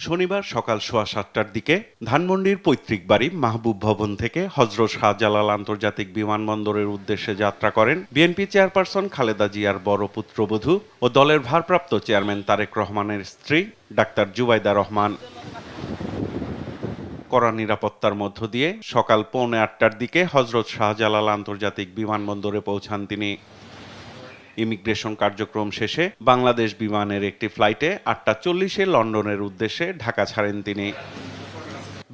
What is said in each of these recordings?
শনিবার সকাল 7:15টার দিকে ধানমন্ডির পৈতৃক বাড়ি মাহবুব ভবন থেকে হযরত শাহজালাল আন্তর্জাতিক বিমানবন্দরের উদ্দেশ্যে যাত্রা করেন বিএনপি চেয়ারপারসন খালেদা জিয়ার বড় পুত্রবধূ ও দলের ভারপ্রাপ্ত চেয়ারম্যান তারেক রহমানের স্ত্রী ডাক্তার জুবাইদা রহমান। কড়া নিরাপত্তার মধ্য দিয়ে সকাল 7:45টার দিকে হযরত শাহজালাল আন্তর্জাতিক বিমানবন্দরে পৌঁছান তিনি। ইমিগ্রেশন কার্যক্রম শেষে বাংলাদেশ বিমানের একটি ফ্লাইটে 8:40-এ লন্ডনের উদ্দেশ্যে ঢাকা ছাড়েন তিনি।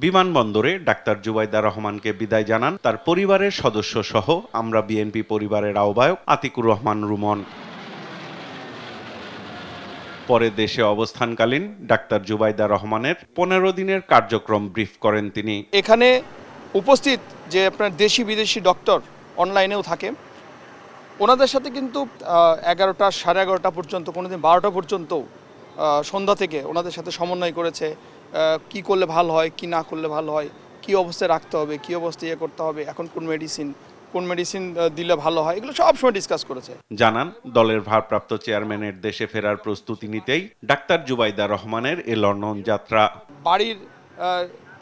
বিমানবন্দরে ডাক্তার জুবাইদা রহমানকে বিদায় জানান তার পরিবারের সদস্য সহ আমরা বিএনপি পরিবারের আহ্বায়ক আতিকুর রহমান রুমন। পরে দেশে অবস্থানকালীন ডাক্তার জুবাইদা রহমানের 15 দিনের কার্যক্রম ব্রিফ করেন তিনি। এখানে উপস্থিত যে আপনার দেশি বিদেশি ডক্টর অনলাইনেও থাকে, ওনাদের সাথে কিন্তু 11টা, 11:30 পর্যন্ত, কোনোদিন 12টা পর্যন্ত সন্ধ্যা থেকে ওনাদের সাথে সমন্বয় করেছে। কি করলে ভালো হয়, কি না করলে ভালো হয়, কি অবস্থায় রাখতে হবে, কি অবস্থায় ইয়ে করতে হবে, এখন কোন মেডিসিন দিলে ভালো হয়, এগুলো সব সময় ডিসকাস করেছে। জানান দলের ভারপ্রাপ্ত চেয়ারম্যানের দেশে ফেরার প্রস্তুতি নিতেই ডাক্তার জুবাইদা রহমানের এ লন্ডন যাত্রা। বাড়ির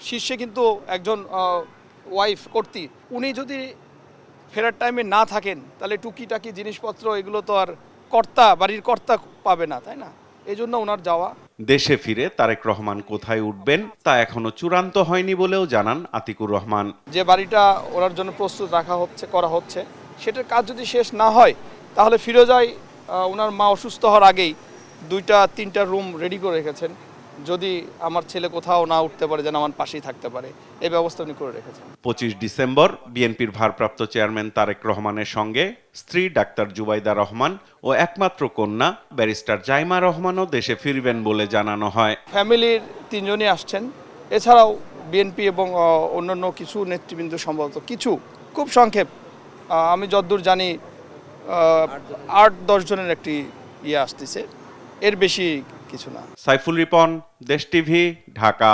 শীর্ষে কিন্তু একজন ওয়াইফ কর্ত্রী, উনি যদি ফেরার টাইমে না থাকেন তাহলে টুকিটাকি জিনিসপত্র এগুলো তো আর বাড়ির কর্তা পাবে না, তাই না? এই জন্য ওনার যাওয়া। দেশে ফিরে তারেক রহমান কোথায় উঠবেন তা এখনো চূড়ান্ত হয়নি বলেও জানান আতিকুর রহমান। যে বাড়িটা ওনার জন্য প্রস্তুত করা হচ্ছে, সেটার কাজ যদি শেষ না হয় তাহলে ফিরে যায়। ওনার মা অসুস্থ হওয়ার আগেই 2-3টা রুম রেডি করে রেখেছেন, যদি আমার ছেলে কোথাও না উঠতে পারে যেন আমার পাশেই থাকতে পারে, এই ব্যবস্থা উনি করে রেখেছেন। 25 ডিসেম্বর বিএনপির ভারপ্রাপ্ত চেয়ারম্যান তারেক রহমানের সঙ্গে স্ত্রী ডাক্তার জুবাইদা রহমান ও একমাত্র কন্যা ব্যারিস্টার জাইমা রহমানও দেশে ফিরবেন বলে জানানো হয়। ফ্যামিলির 3জনই আসছেন, এছাড়াও বিএনপি এবং অন্যান্য কিছু নেতৃবৃন্দ, সম্ভবত কিছু, খুব সংক্ষেপ, আমি যতদূর জানি 8-10 জনের একটি আসতেছে, এর বেশি কিছু না। সাইফুল রিপন, দেশ টিভি, ঢাকা।